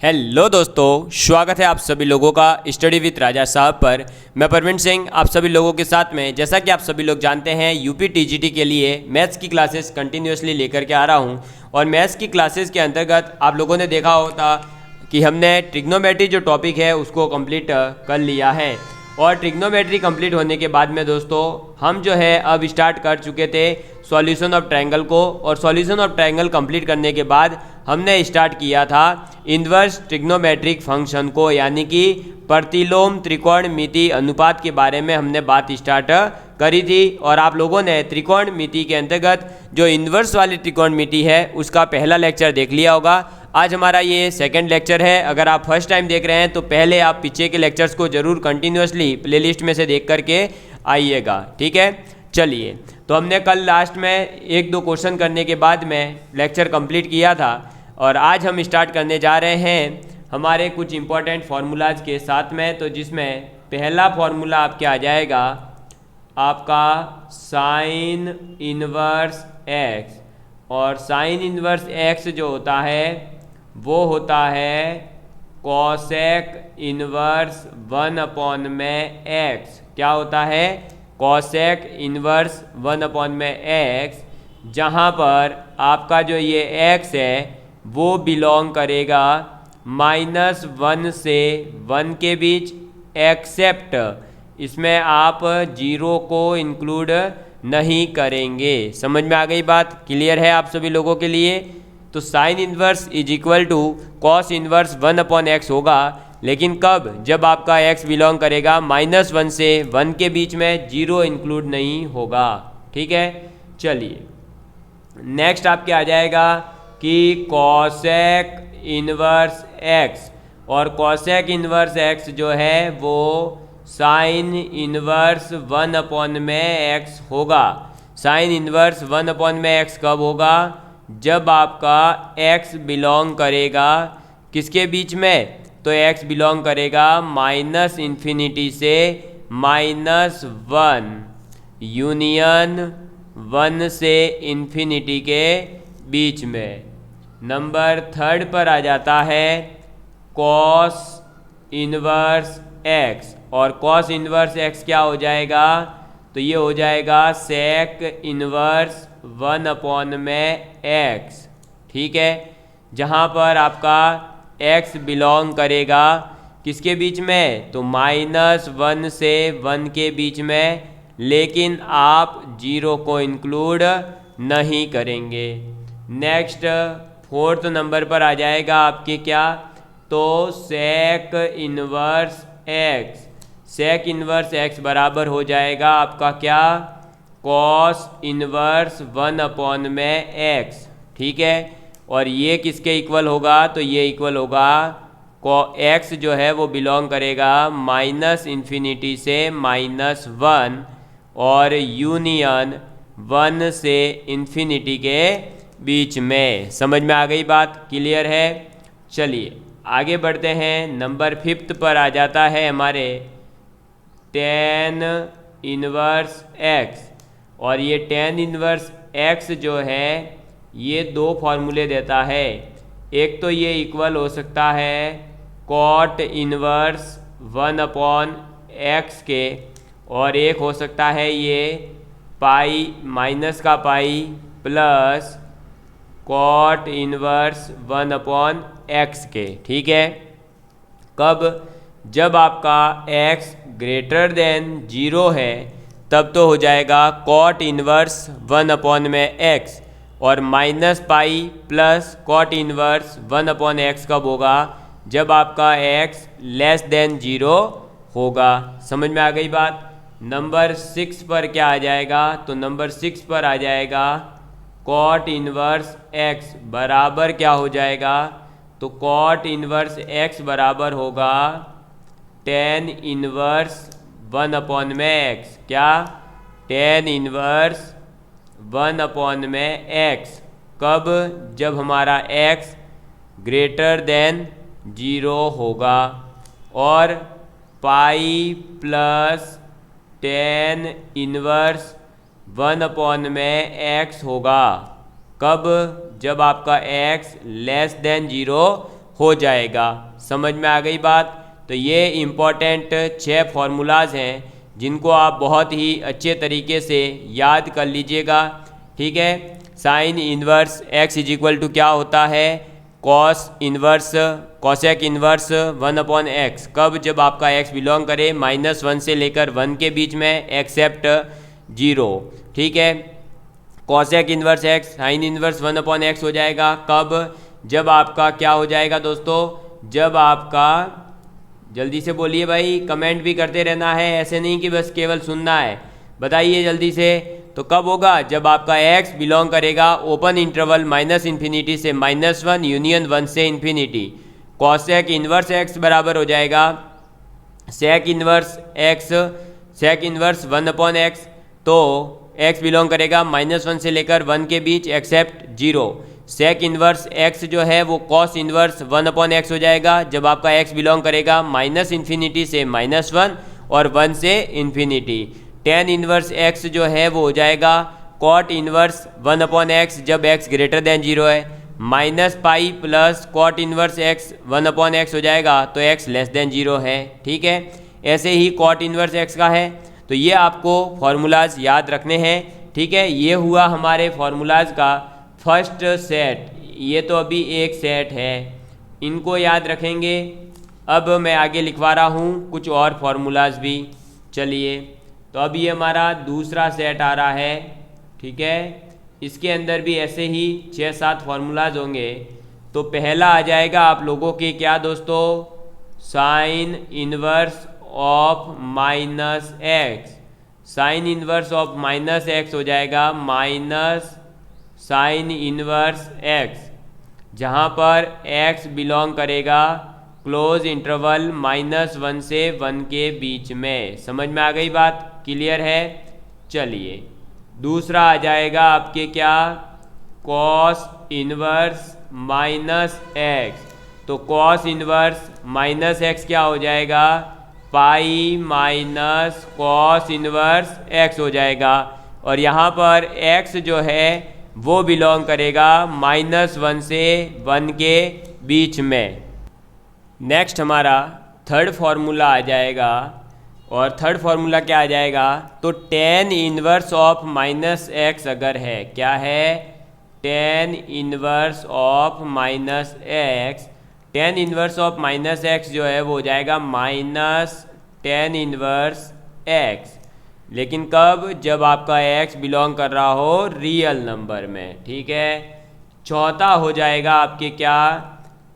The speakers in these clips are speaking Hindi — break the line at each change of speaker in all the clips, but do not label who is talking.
हेलो दोस्तों, स्वागत है आप सभी लोगों का स्टडी विद राजा साहब पर। मैं परवीन सिंह आप सभी लोगों के साथ में, जैसा कि आप सभी लोग जानते हैं, यूपी टीजीटी के लिए मैथ्स की क्लासेस कंटिन्यूसली लेकर के आ रहा हूं। और मैथ्स की क्लासेस के अंतर्गत आप लोगों ने देखा होता कि हमने ट्रिग्नोमेट्री जो टॉपिक है उसको कंप्लीट कर लिया है। और ट्रिग्नोमेट्री कंप्लीट होने के बाद में दोस्तों हम जो है अब स्टार्ट कर चुके थे सॉल्यूशन ऑफ ट्रायंगल को। और सॉल्यूशन ऑफ ट्रायंगल कंप्लीट करने के बाद हमने स्टार्ट किया था इन्वर्स ट्रिग्नोमेट्रिक फंक्शन को, यानी कि प्रतिलोम त्रिकोणमिति अनुपात के बारे में हमने बात स्टार्ट करी थी। और आप लोगों ने त्रिकोणमिति के अंतर्गत जो इन्वर्स वाली त्रिकोणमिति है उसका पहला लेक्चर देख लिया होगा। आज हमारा ये सेकंड लेक्चर है। अगर आप फर्स्ट टाइम देख रहे हैं तो पहले आप पीछे के लेक्चर्स को जरूर कंटिन्यूसली प्लेलिस्ट में से देख करके आइएगा, ठीक है। चलिए, तो हमने कल लास्ट में एक दो क्वेश्चन करने के बाद में लेक्चर कंप्लीट किया था और आज हम स्टार्ट करने जा रहे हैं हमारे कुछ इंपॉर्टेंट फार्मूलाज के साथ में। तो जिसमें पहला फार्मूला आपके आ जाएगा आपका साइन इनवर्स एक्स। और साइन इनवर्स एक्स जो होता है वो होता है कॉसेक इनवर्स 1 में एक्स। क्या होता है? कॉसेक इनवर्स 1 में एक्स, जहाँ पर आपका जो ये एक्स है वो बिलोंग करेगा -1 से 1 के बीच, एक्सेप्ट इसमें आप 0 को इंक्लूड नहीं करेंगे। समझ में आ गई बात? क्लियर है आप सभी लोगों के लिए? तो sine inverse is equal to cos inverse 1/x होगा, लेकिन कब? जब आपका x बिलोंग करेगा -1 से 1 के बीच में, 0 इंक्लूड नहीं होगा, ठीक है। चलिए, नेक्स्ट आपके आ जाएगा कि कॉसेक इनवर्स x। और कॉसेक इनवर्स x जो है वो साइन इनवर्स 1 में x होगा। साइन इनवर्स 1 में x कब होगा? जब आपका x बिलोंग करेगा किसके बीच में? तो x बिलोंग करेगा -∞ से -1 यूनियन 1 से ∞ के बीच में। नंबर 3 पर आ जाता है कॉस इनवर्स x। और कॉस इनवर्स x क्या हो जाएगा? तो ये हो जाएगा सेक इनवर्स 1 में x, ठीक है। जहाँ पर आपका x बिलोंग करेगा किसके बीच में? तो -1 से 1 के बीच में, लेकिन आप 0 को इंक्लूड नहीं करेंगे। नेक्स्ट 4th नंबर पर आ जाएगा आपके क्या? तो sec inverse x। Sec inverse x बराबर हो जाएगा आपका क्या? कॉस इनवर्स 1 में x, ठीक है। और ये किसके इक्वल होगा? तो ये इक्वल होगा x जो है वो बिलोंग करेगा -∞ से -1 और यूनियन 1 से ∞ के बीच में। समझ में आ गई बात? क्लियर है? चलिए आगे बढ़ते हैं। नंबर 5 पर आ जाता है हमारे tan इनवर्स x। और ये tan इनवर्स x जो है ये 2 फार्मूले देता है। एक तो ये इक्वल हो सकता है cot इनवर्स 1/x के, और एक हो सकता है ये पाई माइनस का pi plus cot inverse 1/x के, ठीक है। कब? जब आपका x ग्रेटर देन 0 है तब तो हो जाएगा cot इनवर्स 1 में x, और -pi plus cot inverse 1/x कब होगा? जब आपका x लेस देन 0 होगा। समझ में आ गई बात? नंबर 6 पर क्या आ जाएगा? तो नंबर 6 पर आ जाएगा cot इनवर्स x बराबर क्या हो जाएगा? तो cot इनवर्स x बराबर होगा tan इनवर्स 1 में x। क्या? tan इनवर्स 1 में x। कब? जब हमारा x ग्रेटर देन 0 होगा। और पाई प्लस tan इनवर्स 1 में x होगा। कब? जब आपका x लेस देन 0 हो जाएगा। समझ में आ गई बात। तो ये इम्पॉर्टेंट 6 फार्मूलाज हैं जिनको आप बहुत ही अच्छे तरीके से याद कर लीजिएगा। ठीक है, sine inverse x is equal to क्या होता है, cos inverse cosec inverse 1/x। कब, जब आपका x बिलोंग करे -1 से लेकर 1 के बीच में एक्सेप्ट 0। ठीक है, cosec inverse x sign inverse 1/x हो जाएगा। कब, जब आपका क्या हो जाएगा दोस्तों, जब आपका, जल्दी से बोलिए भाई, कमेंट भी करते रहना है, ऐसे नहीं कि बस केवल सुनना है, बताइए जल्दी से। तो कब होगा, जब आपका x बिलोंग करेगा ओपन इंटरवल -∞ से -1 यूनियन 1 से इन्फिनिटी। कॉसेक इन्वर्स x बराबर हो जाएगा sec inverse x, sec inverse 1/x। तो x बिलोंग करेगा -1 से लेकर 1 के बीच एक्सेप्ट 0। सेक इन्वर्स x जो है वो कॉस इन्वर्स 1/x हो जाएगा जब आपका x बिलोंग करेगा -∞ से -1 और 1 से इन्फिनिटी। टेन इन्वर्स x जो है वो हो जाएगा कॉट इन्वर्स 1/x जब x ग्रेटर देन 0 है, -pi plus cot inverse x 1/x हो जाएगा तो x लेस देन 0 है। ठीक है, ऐसे ही कॉट इन्वर्स x का है। तो ये आपको फार्मूलाज याद रखने हैं। ठीक है, ये हुआ हमारे फार्मूलाज का फर्स्ट सेट। ये तो अभी एक सेट है, इनको याद रखेंगे। अब मैं आगे लिखवा रहा हूँ कुछ और फार्मूलाज भी। चलिए, तो अब ये हमारा दूसरा सेट आ रहा है। ठीक है, इसके अंदर भी ऐसे ही 6-7 फार्मूलाज होंगे। तो पहला आ जाएगा आप लोगों के क्या दोस्तों, sign inverse of -x। Sign inverse of -x हो जाएगा माइनस साइन इन्वर्स x, जहाँ पर x बिलोंग करेगा क्लोज इंटरवल -1 से 1 के बीच में। समझ में आ गई बात, क्लियर है। चलिए, दूसरा आ जाएगा आपके क्या, कॉस इन्वर्स -x। तो कॉस इन्वर्स -x क्या हो जाएगा, pi minus cos inverse x हो जाएगा। और यहाँ पर x जो है वो बिलोंग करेगा -1 से 1 के बीच में। नेक्स्ट हमारा थर्ड फार्मूला आ जाएगा। और थर्ड फार्मूला क्या आ जाएगा, तो टेन इन्वर्स ऑफ -x अगर है, क्या है, ten inverse of -x। Tan inverse of -x जो है वो हो जाएगा -10 इन्वर्स x। लेकिन कब, जब आपका x बिलोंग कर रहा हो रियल नंबर में। ठीक है, चौथा हो जाएगा आपके क्या,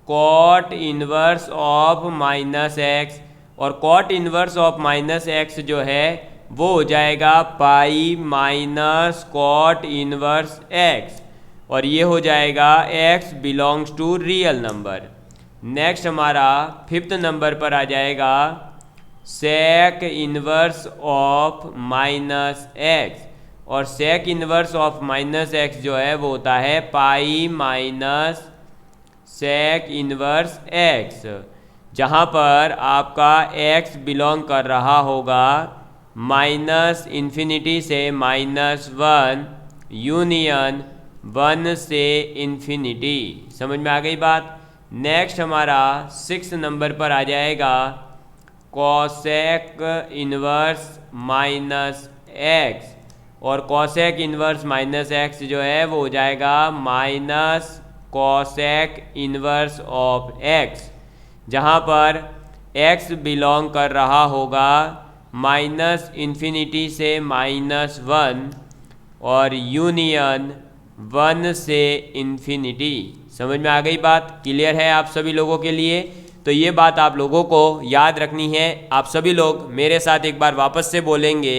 कॉट इन्वर्स ऑफ -x। और कॉट इन्वर्स ऑफ -x जो है वो हो जाएगा pi minus cot inverse x। और ये हो जाएगा x belongs to real number. Next हमारा फिफ्थ नंबर पर आ जाएगा सेक इन्वर्स ऑफ -x। और सेक इन्वर्स ऑफ -x जो है वो होता है pi minus sec inverse x, जहाँ पर आपका x बिलोंग कर रहा होगा -∞ से -1 यूनियन 1 से इन्फिनिटी। समझ में आ गई बात। नेक्स्ट हमारा 6 नंबर पर आ जाएगा कॉसेक इन्वर्स -x। और कॉसेक इन्वर्स -x जो है वो हो जाएगा minus cosec inverse of x, जहाँ पर x बिलोंग कर रहा होगा -∞ से -1 और यूनियन 1 से इन्फिनिटी। समझ में आ गई बात, क्लियर है आप सभी लोगों के लिए। तो ये बात आप लोगों को याद रखनी है। आप सभी लोग मेरे साथ एक बार वापस से बोलेंगे,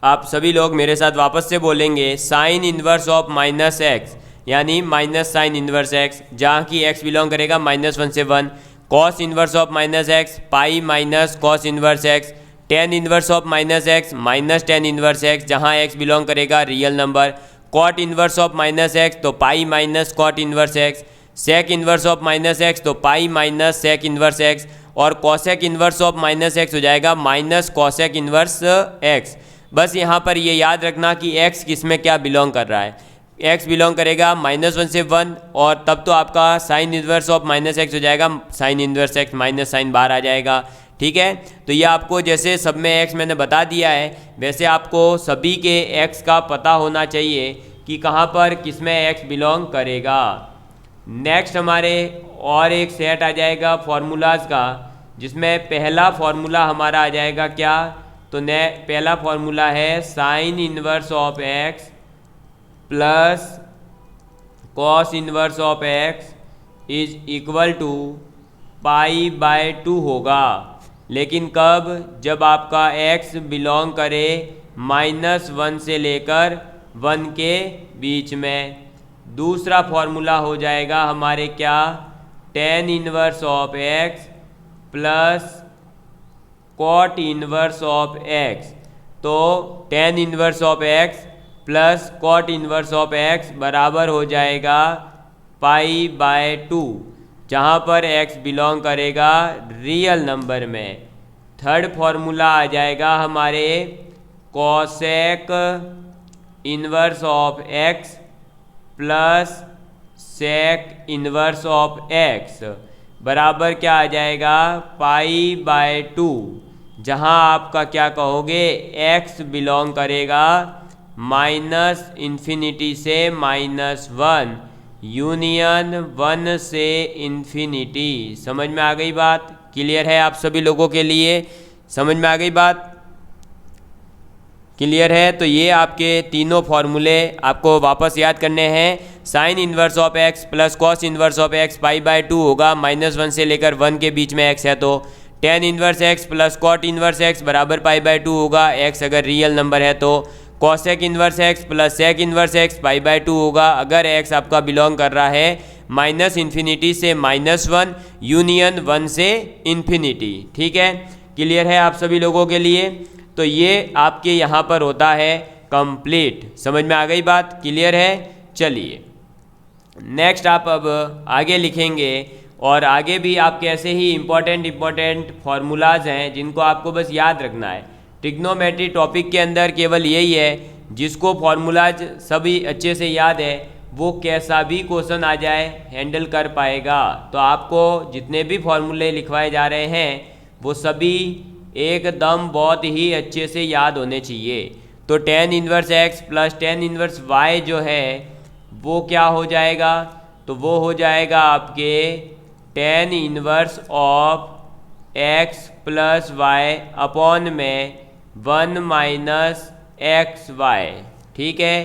आप सभी लोग मेरे साथ वापस से बोलेंगे साइन इन्वर्स ऑफ -x यानी माइनस साइन इन्वर्स x, जहाँ की x बिलोंग करेगा -1 से 1। Cos inverse of -x pi minus cos inverse x। Tan inverse of -x minus tan inverse x, जहाँ x बिलोंग करेगा real number. Cot inverse of -x तो pi minus cot inverse x। Sec inverse of -x तो pi minus sec inverse x। और कॉसेक इन्वर्स ऑफ -x हो जाएगा माइनस कॉसेक इन्वर्स x। बस यहाँ पर ये याद रखना कि x किस में क्या बिलोंग कर रहा है। x बिलोंग करेगा -1 से 1, और तब तो आपका साइन इन्वर्स ऑफ -x हो जाएगा, sine inverse x minus sine बाहर आ जाएगा। ठीक है, तो ये आपको जैसे सब में x मैंने बता दिया है, वैसे आपको सभी के x का पता होना चाहिए कि कहाँ पर किस में x बिलोंग करेगा। नेक्स्ट हमारे और एक सेट आ जाएगा फार्मूलाज का, जिसमें पहला फार्मूला हमारा आ जाएगा क्या, तो पहला फार्मूला है sine inverse of x plus cos inverse of x is equal to π/2 होगा। लेकिन कब, जब आपका x बिलोंग करे -1 से लेकर 1 के बीच में। दूसरा फॉर्मूला हो जाएगा हमारे क्या, tan inverse of x plus cot inverse of x। तो tan inverse of x plus cot inverse of x बराबर हो जाएगा π/2, जहाँ पर x बिलोंग करेगा रियल नंबर में। थर्ड फॉर्मूला आ जाएगा हमारे cosec inverse of x plus sec inverse of x बराबर क्या आ जाएगा, π/2, जहाँ आपका क्या कहोगे, x बिलोंग करेगा -∞ से -1 यूनियन 1 से इन्फिनिटी। समझ में आ गई बात? क्लियर है आप सभी लोगों के लिए? समझ में आ गई बात? क्लियर है? तो ये आपके तीनों फॉर्मूले आपको वापस याद करने हैं। Sign inverse of x plus cos inverse of x π/2 होगा, -1 से लेकर 1 के बीच में x है, तो tan inverse x plus cot inverse x बराबर π/2 होगा। x अगर रियल नंबर है तो cosec inverse x plus sec inverse x π/2 होगा, अगर x आपका बिलोंग कर रहा है -∞ से -1 यूनियन 1 से इन्फिनिटी। ठीक है, क्लियर है आप सभी लोगों के लिए? तो ये आपके यहाँ पर होता है कंप्लीट। समझ में आ गई बात? क्लियर है? चलिए नेक्स्ट आप अब आगे लिखेंगे, और आगे भी आपके ऐसे ही इम्पोर्टेंट फार्मूलाज हैं जिनको आपको बस याद रखना है। ट्रिग्नोमेट्री टॉपिक के अंदर केवल यही है, जिसको फार्मूलाज सभी अच्छे से याद है वो कैसा भी क्वेश्चन आ जाए हैंडल कर पाएगा। तो आपको जितने भी फार्मूले लिखवाए जा रहे हैं वो सभी एकदम बहुत ही अच्छे से याद होने चाहिए। तो tan inverse x plus tan inverse y जो है वो क्या हो जाएगा, तो वो हो जाएगा आपके tan inverse of x plus y upon में 1 माइनस xy। ठीक है,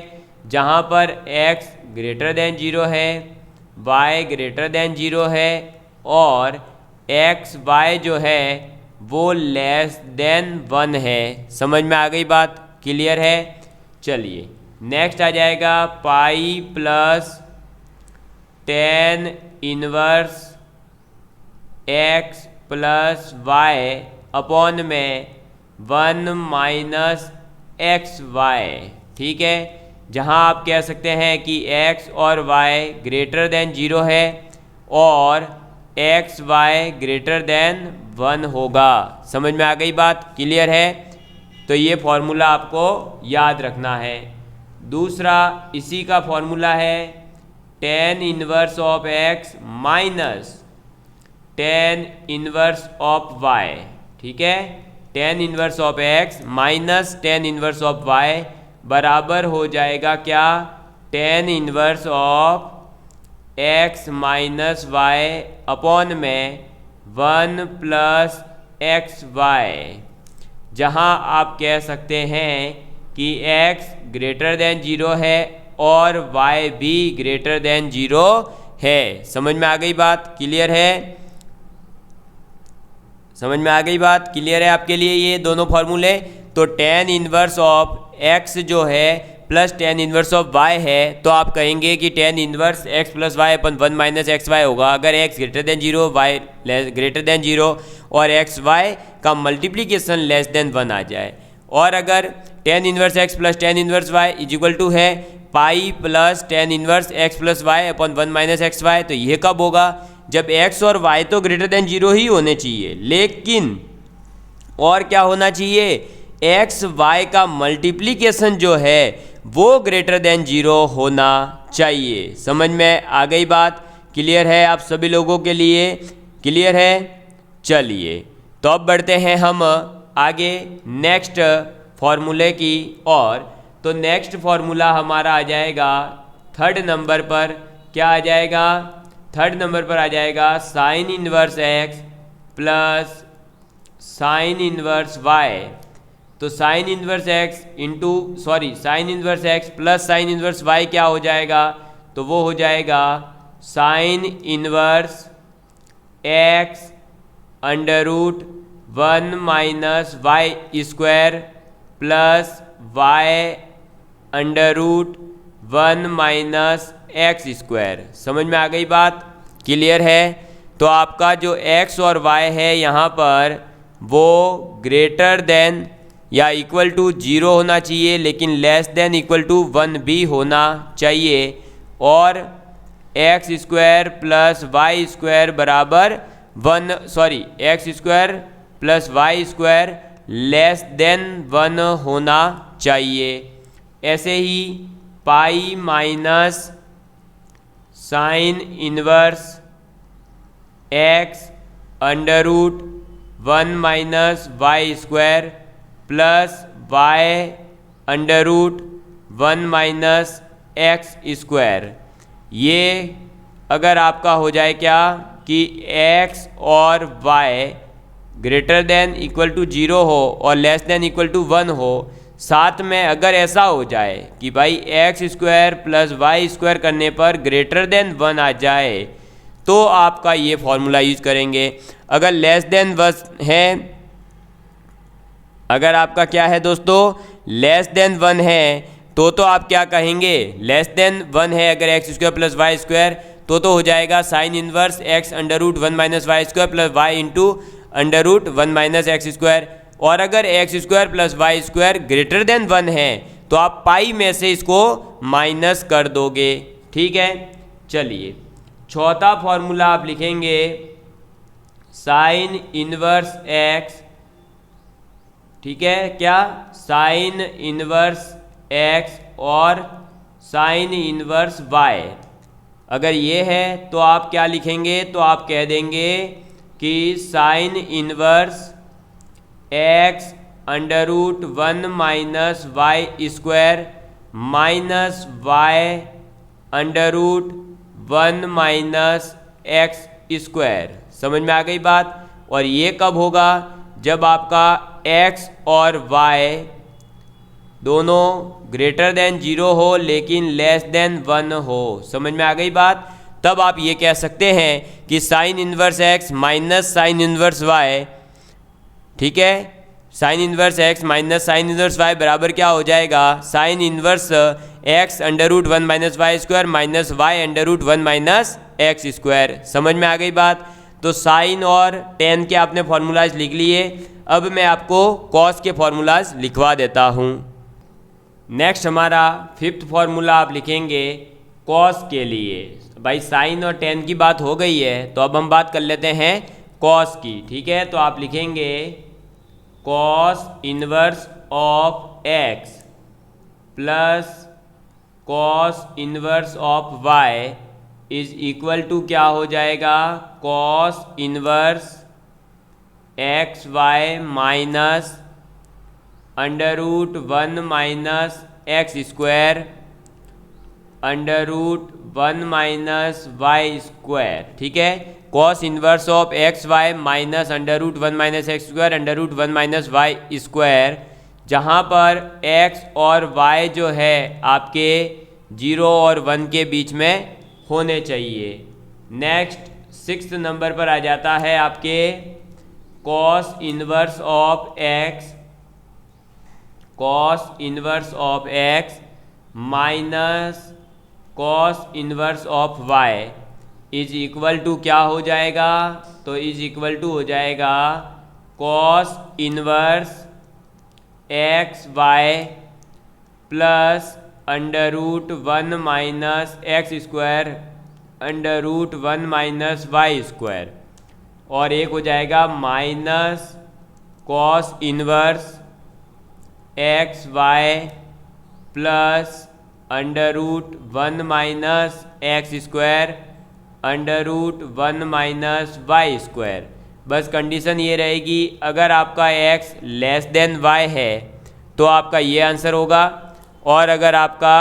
जहाँ पर x ग्रेटर देन 0 है, y ग्रेटर देन 0 है, और xy जो है वो लेस देन 1 है। समझ में आ गई बात? क्लियर है? चलिए नेक्स्ट आ जाएगा पाई plus tan inverse x plus y upon में 1 माइनस xy। ठीक है, जहाँ आप कह सकते हैं कि x और y ग्रेटर देन 0 है और xy ग्रेटर देन 1 होगा। समझ में आ गई बात? क्लियर है? तो ये फॉर्मूला आपको याद रखना है। दूसरा इसी का फॉर्मूला है tan inverse of x minus tan inverse of y। ठीक है, tan inverse of x minus tan inverse of y बराबर हो जाएगा क्या, tan inverse of x minus y upon में 1 प्लस xy। जहाँ आप कह सकते हैं कि x ग्रेटर देन 0 है और y भी ग्रेटर देन 0 है। समझ में आ गई बात? क्लियर है? समझ में आ गई बात? क्लियर है आपके लिए ये दोनों फॉर्मूले? तो tan इन्वर्स ऑफ x जो है plus tan inverse of y है, तो आप कहेंगे कि tan inverse x plus y upon 1 minus xy होगा। अगर x greater than 0 y greater than 0 और xy का मल्टीप्लीकेशन लेस देन 1 आ जाए, और अगर tan inverse x plus tan inverse y is equal to है pi plus tan inverse x plus y upon 1 minus xy, तो ये कब होगा, जब x और y तो ग्रेटर देन 0 ही होने चाहिए, लेकिन और क्या होना चाहिए, x y का मल्टीप्लीकेशन जो है वो ग्रेटर देन 0 होना चाहिए। समझ में आ गई बात? क्लियर है आप सभी लोगों के लिए? क्लियर है? चलिए तो अब बढ़ते हैं हम आगे नेक्स्ट फॉर्मूले की ओर। तो नेक्स्ट फॉर्मूला हमारा आ जाएगा थर्ड नंबर पर। क्या आ जाएगा? थर्ड नंबर पर आ जाएगा sine inverse x plus sine inverse y. तो sine inverse x sine inverse x plus sine inverse y क्या हो जाएगा? तो वो हो जाएगा sine inverse x under root 1 minus y square plus y under root 1 minus x square. समझ में आ गई बात? क्लियर है? तो आपका जो x और y है यहाँ पर वो ग्रेटर देन या इक्वल टू 0 होना चाहिए, लेकिन लेस देन इक्वल टू 1 भी होना चाहिए। और x square plus y square बराबर x square plus y square less than 1 होना चाहिए। ऐसे ही pi minus sine inverse x under root 1 minus y square plus y under root 1 minus x square. ये अगर आपका हो जाए क्या कि x और y greater than equal to 0 हो और लेस देन इक्वल टू 1 हो, साथ में अगर ऐसा हो जाए कि भाई x square plus y square करने पर ग्रेटर देन 1 आ जाए, तो आपका ये फॉर्मूला यूज करेंगे। अगर लेस देन 1 है, अगर आपका क्या है दोस्तों, लेस देन 1 है, तो आप क्या कहेंगे? लेस देन 1 है अगर x square plus y square, तो हो जाएगा sine inverse x under root 1 minus y square plus y into under root 1 minus x square. और अगर x square plus y square greater than 1 है तो आप पाई में से इसको माइनस कर दोगे। ठीक है, चलिए चौथा फॉर्मूला आप लिखेंगे साइन इनवर्स एक्स। ठीक है, क्या? साइन इनवर्स एक्स और साइन इनवर्स वाई। अगर ये है तो आप क्या लिखेंगे? तो आप कह देंगे कि sine inverse x under root 1 minus y square minus y under root 1 minus x square. समझ में आ गई बात? और ये कब होगा? जब आपका x और y दोनों ग्रेटर देन 0 हो लेकिन लेस देन 1 हो। समझ में आ गई बात? तब आप ये कह सकते हैं कि sine inverse x minus sine inverse y, ठीक है, sine inverse x minus sine inverse y बराबर क्या हो जाएगा? Sine inverse x under root 1 minus y square minus y under root 1 minus x square. समझ में आ गई बात? तो साइन और टेन के आपने फॉर्मूलाज लिख लिए। अब मैं आपको कॉस के फॉर्मूलाज लिखवा देता हूँ। नेक्स्ट हमारा फिफ्थ फॉर्मूला आप लिखेंगे कॉस के लिए। भाई साइन और टेन की बात हो गई है, तो अब हम बात कर लेते हैं कॉस की। ठीक है, तो आप लिखेंगे cos inverse of x plus cos inverse of y is equal to क्या हो जाएगा? Cos inverse x y minus under root 1 minus x square under root 1 minus y square. ठीक है, cos inverse of x y minus under root 1 minus x square under root 1 minus y square, जहाँ पर x और y जो है आपके 0 और 1 के बीच में होने चाहिए। नेक्स्ट सिक्स्थ नंबर पर आ जाता है आपके cos inverse of x, cos inverse of x minus cos inverse of y is equal to क्या हो जाएगा? तो इज इक्वल टू हो जाएगा cos inverse x y plus under root 1 minus x square under root 1 minus y square, और एक हो जाएगा minus cos inverse x y plus √1 minus x square √1 minus y square. बस कंडीशन ये रहेगी, अगर आपका x लेस देन y है तो आपका ये आंसर होगा, और अगर आपका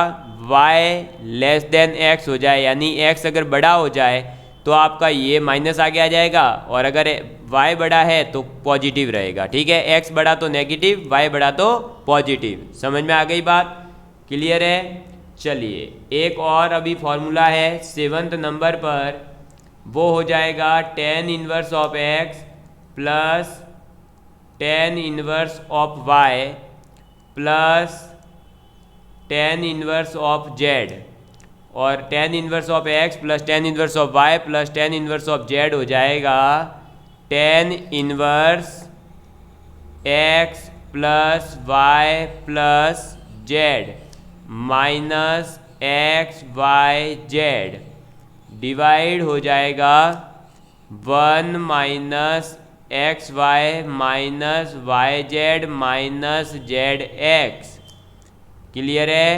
y लेस देन x हो जाए यानी x अगर बड़ा हो जाए तो आपका ये माइनस आगे आ जाएगा, और अगर y बड़ा है तो पॉजिटिव रहेगा। ठीक है, x बड़ा तो नेगेटिव, y बड़ा तो पॉजिटिव। समझ में आ गई बात? क्लियर है? चलिए एक और अभी फॉर्मूला है 7th नंबर पर, वो हो जाएगा tan inverse of x plus tan inverse of y plus tan inverse of z, और tan inverse of x plus tan inverse of y plus tan inverse of z हो जाएगा tan inverse x plus y plus z minus x y z divide हो जाएगा 1 minus x y minus y z minus z x. Clear है?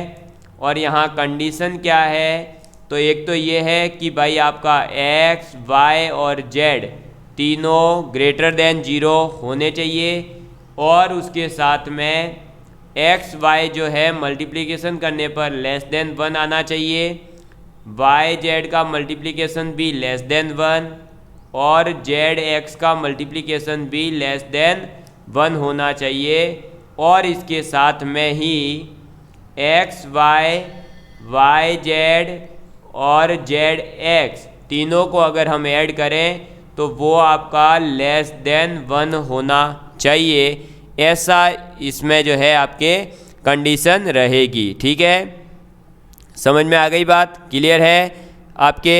और यहाँ कंडीशन क्या है? तो एक तो ये है कि भाई आपका एक्स वाई और जेड तीनों ग्रेटर देन 0 होने चाहिए, और उसके साथ में एक्स वाई जो है मल्टीप्लिकेशन करने पर लेस देन 1 आना चाहिए, वाई जेड का मल्टीप्लिकेशन भी लेस देन 1, और जेड एक्स का मल्टीप्लिकेशन भी लेस देन 1 होना चाहिए। और इसके साथ में ही एक्स वाई वाई जेड और जेड एक्स तीनों को अगर हम ऐड करें तो वो आपका लेस देन 1 होना चाहिए, ऐसा इसमें जो है आपके कंडीशन रहेगी। ठीक है, समझ में आ गई बात? क्लियर है आपके?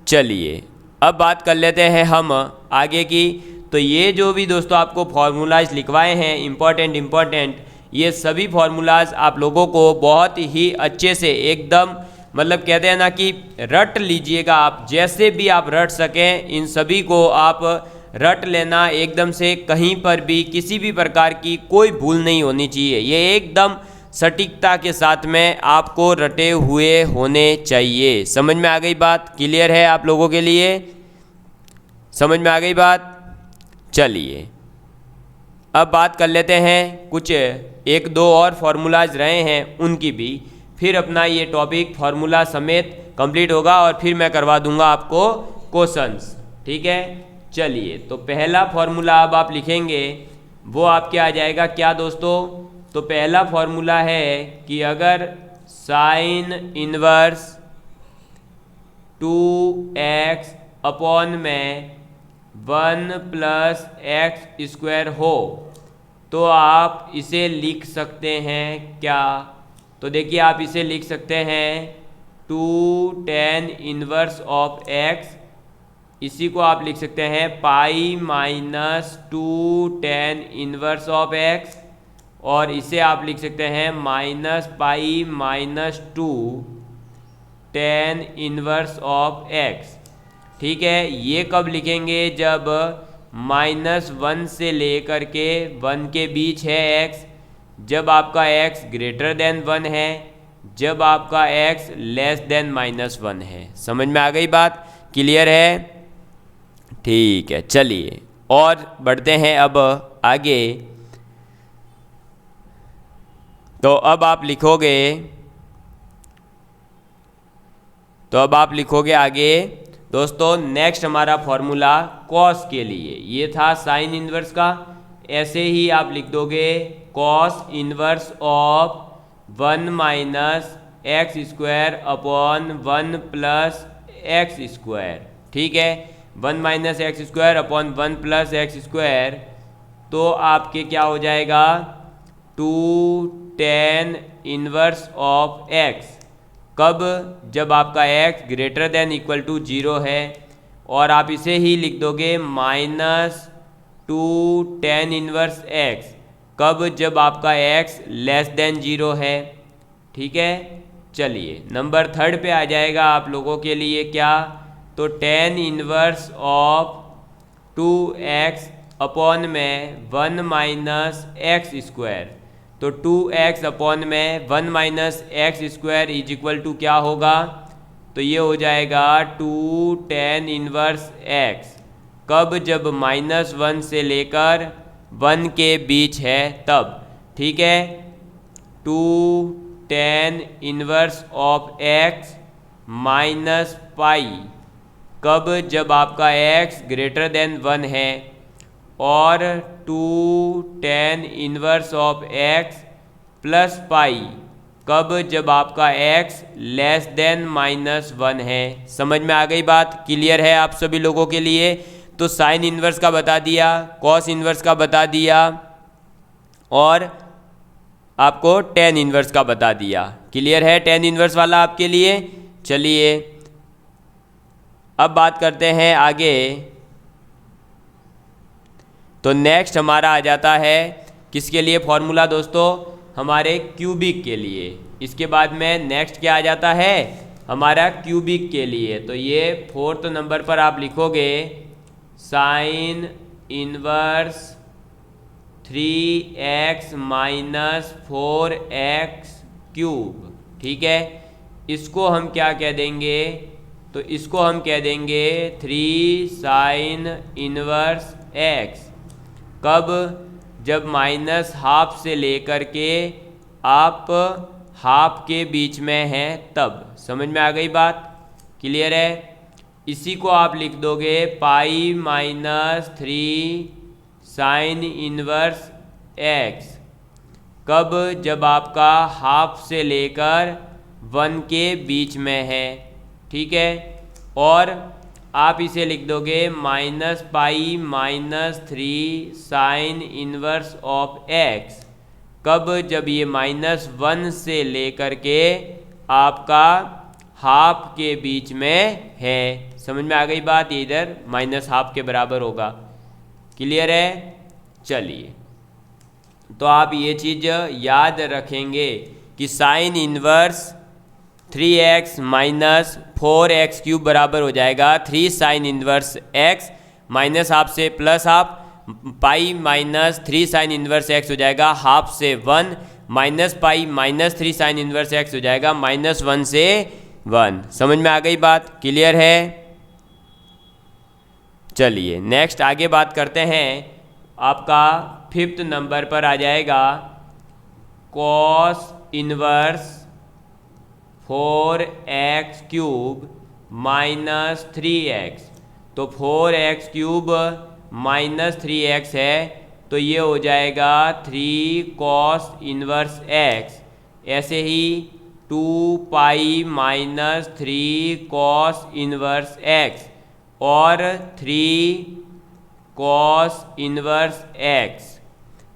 चलिए अब बात कर लेते हैं हम आगे की। तो ये जो भी दोस्तों आपको फार्मूलाज लिखवाए हैं इम्पोर्टेंट, ये सभी फार्मूलाज आप लोगों को बहुत ही अच्छे से एकदम मतलब कहते हैं ना कि रट लीजिएगा आप, जैसे भी आप रट सकें इन सभी को आप रट लेना एकदम से, कहीं पर भी किसी भी प्रकार की कोई भूल नहीं होनी चाहिए। ये एकदम सटीकता के साथ में आपको रटे हुए होने चाहिए। समझ में आ गई बात? क्लियर है आप लोगों के लिए? समझ में आ गई बात? चलिए अब बात कर लेते हैं कुछ 1-2 और फार्मूलाज रहे हैं उनकी भी, फिर अपना ये टॉपिक फार्मूला समेत कंप्लीट होगा और फिर मैं करवा दूंगा आपको क्वेश्चंस। ठीक है, चलिए तो पहला फार्मूला अब आप लिखेंगे वो आपके आ जाएगा क्या दोस्तों? तो पहला फार्मूला है कि अगर साइन इनवर्स 2x अपॉन में 1 प्लस एक्स स्क्वायर हो तो आप इसे लिख सकते हैं क्या? तो देखिए आप इसे लिख सकते हैं 2 tan इनवर्स ऑफ x, इसी को आप लिख सकते हैं pi minus 2 tan inverse of x, और इसे आप लिख सकते हैं minus pi minus 2 tan inverse of x। ठीक है, ये कब लिखेंगे? जब -1 से लेकर के 1 के बीच है x, जब आपका x ग्रेटर देन 1 है, जब आपका x लेस देन -1 है। समझ में आ गई बात? क्लियर है? ठीक है, चलिए और बढ़ते हैं अब आगे। तो अब आप लिखोगे आगे दोस्तों नेक्स्ट हमारा फॉर्मूला कॉस के लिए, ये था साइन इनवर्स का, ऐसे ही आप लिख दोगे cos inverse of 1 minus x square upon 1 plus x square. ठीक है, 1 minus x square upon 1 plus x square, तो आपके क्या हो जाएगा 2 tan इनवर्स ऑफ x। कब? जब आपका x greater than equal to 0 है, और आप इसे ही लिख दोगे -2 tan इनवर्स x। कब? जब आपका x लेस देन 0 है। ठीक है, चलिए नंबर 3 पे आ जाएगा आप लोगों के लिए क्या? तो tan inverse of 2x upon में 1 माइनस एक्स स्क्वायर। तो 2x अपॉन में 1 minus x square is equal to क्या होगा, तो ये हो जाएगा 2 tan इनवर्स x। कब, जब -1 से लेकर 1 के बीच है तब, ठीक है। 2 tan inverse of x minus pi, कब, जब आपका x ग्रेटर देन 1 है, और 2 tan inverse of x plus pi, कब, जब आपका x लेस देन -1 है। समझ में आ गई बात, क्लियर है आप सभी लोगों के लिए। तो साइन इनवर्स का बता दिया, कॉस इनवर्स का बता दिया, और आपको टेन इनवर्स का बता दिया। क्लियर है टेन इनवर्स वाला आपके लिए। चलिए अब बात करते हैं आगे। तो नेक्स्ट हमारा आ जाता है किसके लिए फॉर्मूला दोस्तों, हमारे क्यूबिक के लिए। इसके बाद में नेक्स्ट क्या आ जाता है, हमारा क्यूबिक के लिए। तो ये 4th नंबर पर आप लिखोगे sine inverse 3x minus 4x cube, ठीक है। इसको हम क्या कह देंगे, तो इसको हम कह देंगे 3 साइन इनवर्स x। कब, जब -½ से लेकर के आप हाफ के बीच में हैं तब। समझ में आ गई बात, क्लियर है। इसी को आप लिख दोगे पाई -3 साइन इनवर्स x। कब, जब आपका हाफ से लेकर 1 के बीच में है, ठीक है। और आप इसे लिख दोगे -पाई -3 साइन इनवर्स ऑफ x। कब, जब ये -1 से लेकर के आपका हाफ के बीच में है। समझ में आ गई बात, ये इधर -½ के बराबर होगा। क्लियर है। चलिए तो आप ये चीज़ याद रखेंगे कि sine inverse 3x minus 4x cube बराबर हो जाएगा 3 साइन इनवर्स x -½ से +½ पाई -3 साइन इनवर्स x हो जाएगा ½ से 1 -पाई -3 साइन इनवर्स x हो जाएगा -1 से 1। समझ में आ गई बात, क्लियर है। चलिए नेक्स्ट आगे बात करते हैं। आपका 5th नंबर पर आ जाएगा cos inverse 4x cube -3x। तो 4x क्यूब -3x है, तो ये हो जाएगा 3 कॉस इनवर्स x। ऐसे ही 2 पाई -3 कॉस इनवर्स x और 3 कॉस इनवर्स x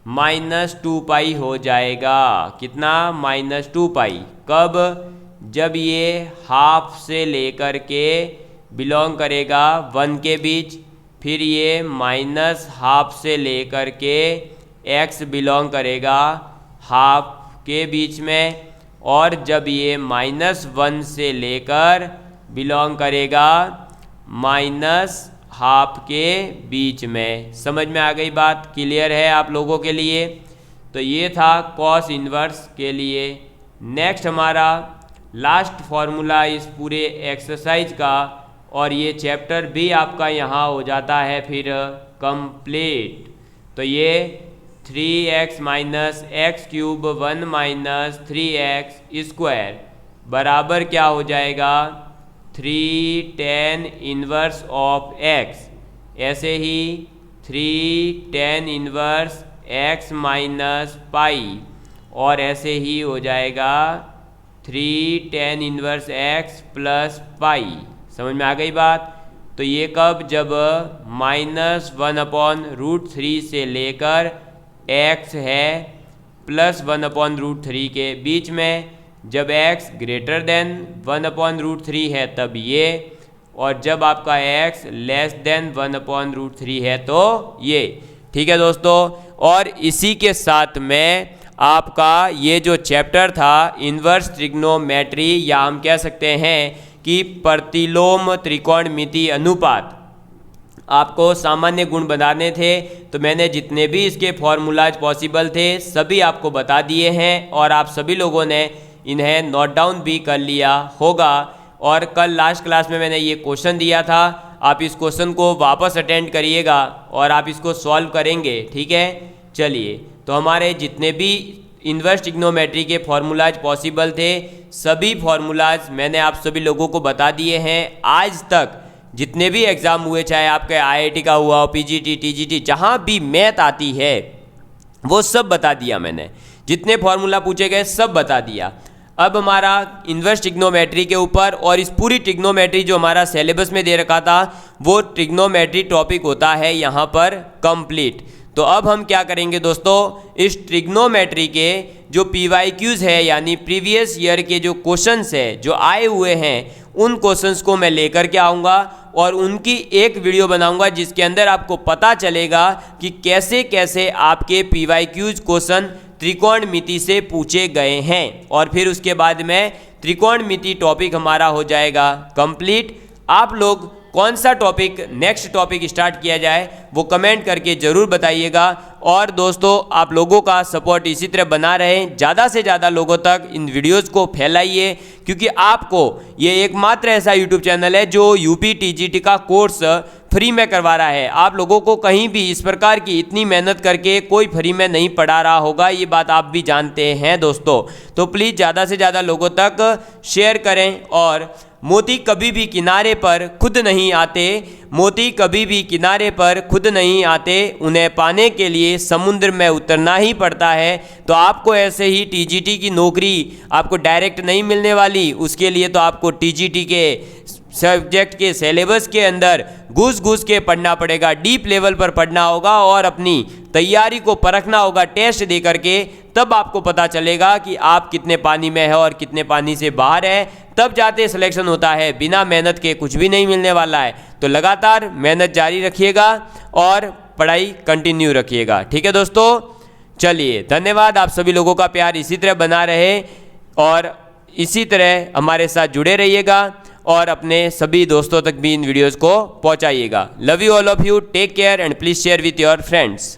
-2 पाई हो जाएगा। कितना, -2 पाई। कब, जब ये हाफ से लेकर के बिलोंग करेगा 1 के बीच, फिर ये -½ से लेकर के x बिलोंग करेगा हाफ के बीच में, और जब ये -1 से लेकर बिलोंग करेगा -½ के बीच में। समझ में आ गई बात, क्लियर है आप लोगों के लिए। तो ये था कॉस इनवर्स के लिए। नेक्स्ट हमारा लास्ट फॉर्मूला इस पूरे एक्सरसाइज का, और ये चैप्टर भी आपका यहाँ हो जाता है फिर कंप्लीट। तो ये 3x minus x cube 1 minus 3x square बराबर क्या हो जाएगा, 3 tan इनवर्स ऑफ x। ऐसे ही 3 tan inverse x minus pi, और ऐसे ही हो जाएगा 3 tan inverse x plus pi. समझ में आ गई बात। तो ये कब, जब -1/√3 से लेकर x है +1/√3 के बीच में, जब x ग्रेटर देन 1/√3 है तब ये, और जब आपका x लेस देन 1/√3 है तो ये। ठीक है दोस्तों, और इसी के साथ में आपका ये जो चैप्टर था इन्वर्स ट्रिग्नोमेट्री, या हम कह सकते हैं कि प्रतिलोम त्रिकोणमिति अनुपात, आपको सामान्य गुण बनाने थे, तो मैंने जितने भी इसके फॉर्मूलाज पॉसिबल थे सभी आपको बता दिए हैं और आप सभी लोगों ने इन्हें नोट डाउन भी कर लिया होगा। और कल लास्ट क्लास में मैंने ये क्वेश्चन दिया था, आप इस क्वेश्चन को वापस अटेंड करिएगा और आप इसको सॉल्व करेंगे, ठीक है। चलिए, तो हमारे जितने भी इन्वर्स ट्रिग्नोमेट्री के फॉर्मूलाज पॉसिबल थे सभी फॉर्मूलाज मैंने आप सभी लोगों को बता दिए हैं। आज तक जितने भी एग्ज़ाम हुए, चाहे आपके IIT का हुआ हो, PGT, TGT, जहाँ भी मैथ आती है वो सब बता दिया मैंने, जितने फॉर्मूला पूछे गए सब बता दिया। अब हमारा इन्वर्स ट्रिग्नोमेट्री के ऊपर और इस पूरी ट्रिग्नोमेट्री जो हमारा सिलेबस में दे रखा था वो ट्रिग्नोमेट्री टॉपिक होता है यहाँ पर कंप्लीट। तो अब हम क्या करेंगे दोस्तों, इस ट्रिग्नोमेट्री के जो PYQs है यानी प्रीवियस ईयर के जो क्वेश्चंस है जो आए हुए हैं उन क्वेश्चंस को मैं लेकर के आऊँगा और उनकी एक वीडियो बनाऊंगा जिसके अंदर आपको पता चलेगा कि कैसे कैसे आपके PYQs क्वेश्चन त्रिकोणमिति से पूछे गए हैं। और फिर उसके बाद में त्रिकोणमिति टॉपिक हमारा हो जाएगा कंप्लीट। आप लोग कौन सा टॉपिक नेक्स्ट टॉपिक स्टार्ट किया जाए वो कमेंट करके ज़रूर बताइएगा। और दोस्तों, आप लोगों का सपोर्ट इसी तरह बना रहे, ज़्यादा से ज़्यादा लोगों तक इन वीडियोस को फैलाइए, क्योंकि आपको ये एकमात्र ऐसा यूट्यूब चैनल है जो UP TGT का कोर्स फ्री में करवा रहा है। आप लोगों को कहीं भी इस प्रकार की इतनी मेहनत करके कोई फ्री में नहीं पढ़ा रहा होगा, ये बात आप भी जानते हैं दोस्तों। तो प्लीज़ ज़्यादा से ज़्यादा लोगों तक शेयर करें। और मोती कभी भी किनारे पर खुद नहीं आते, मोती कभी भी किनारे पर खुद नहीं आते, उन्हें पाने के लिए समुद्र में उतरना ही पड़ता है। तो आपको ऐसे ही TGT की नौकरी आपको डायरेक्ट नहीं मिलने वाली, उसके लिए तो आपको TGT के सब्जेक्ट के सिलेबस के अंदर घुस के पढ़ना पड़ेगा, डीप लेवल पर पढ़ना होगा और अपनी तैयारी को परखना होगा टेस्ट दे करके। तब आपको पता चलेगा कि आप कितने पानी में है और कितने पानी से बाहर है, तब जाते सिलेक्शन होता है। बिना मेहनत के कुछ भी नहीं मिलने वाला है। तो लगातार मेहनत जारी रखिएगा और पढ़ाई कंटिन्यू रखिएगा, ठीक है दोस्तों। चलिए, धन्यवाद। आप सभी लोगों का प्यार इसी तरह बना रहे और इसी तरह हमारे साथ जुड़े रहिएगा और अपने सभी दोस्तों तक भी इन वीडियोज़ को पहुंचाइएगा। Love you all of you, take care and please share with your friends.